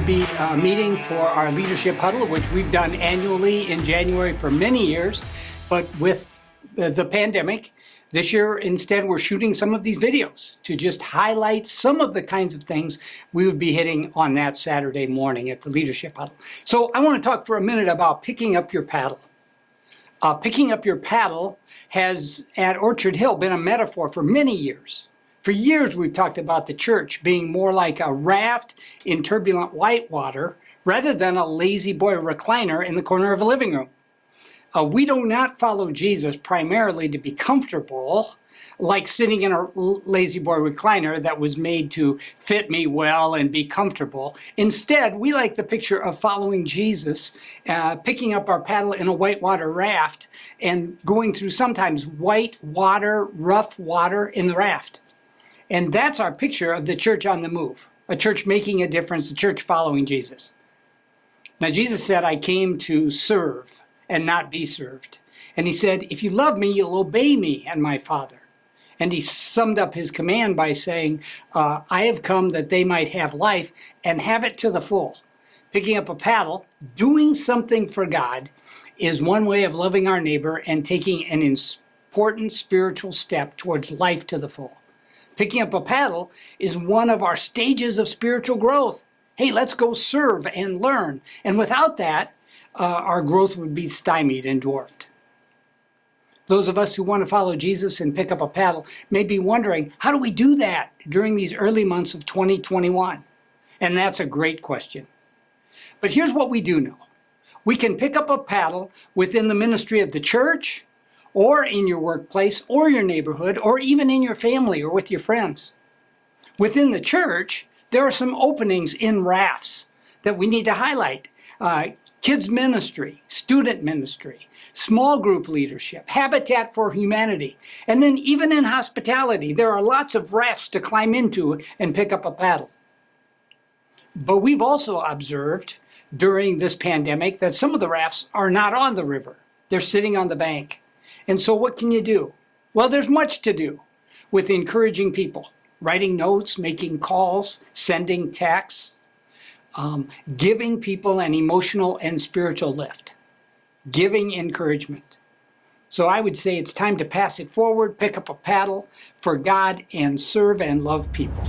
would be a meeting for our leadership huddle, which we've done annually in January for many years. But with the pandemic, this year instead we're shooting some of these videos to just highlight some of the kinds of things we would be hitting on that Saturday morning at the leadership huddle. So I want to talk for a minute about picking up your paddle. Picking up your paddle has, at Orchard Hill, been a metaphor for many years. For years, we've talked about the church being more like a raft in turbulent whitewater rather than a lazy boy recliner in the corner of a living room. We do not follow Jesus primarily to be comfortable, like sitting in a lazy boy recliner that was made to fit me well and be comfortable. Instead, we like the picture of following Jesus, picking up our paddle in a whitewater raft and going through sometimes white water, rough water in the raft. And that's our picture of the church on the move, a church making a difference, a church following Jesus. Now, Jesus said, I came to serve and not be served. And he said, if you love me, you'll obey me and my Father. And he summed up his command by saying, I have come that they might have life and have it to the full. Picking up a paddle, doing something for God, is one way of loving our neighbor and taking an important spiritual step towards life to the full. Picking up a paddle is one of our stages of spiritual growth. Hey, let's go serve and learn. And without that, our growth would be stymied and dwarfed. Those of us who want to follow Jesus and pick up a paddle may be wondering, how do we do that during these early months of 2021? And that's a great question. But here's what we do know. We can pick up a paddle within the ministry of the church, or in your workplace, or your neighborhood, or even in your family or with your friends. Within the church, there are some openings in rafts that we need to highlight. Kids ministry, student ministry, small group leadership, Habitat for Humanity, and then even in hospitality, there are lots of rafts to climb into and pick up a paddle. But we've also observed during this pandemic that some of the rafts are not on the river. They're sitting on the bank. And so what can you do? Well, there's much to do with encouraging people, writing notes, making calls, sending texts, giving people an emotional and spiritual lift, giving encouragement. So I would say it's time to pass it forward, pick up a paddle for God, and serve and love people.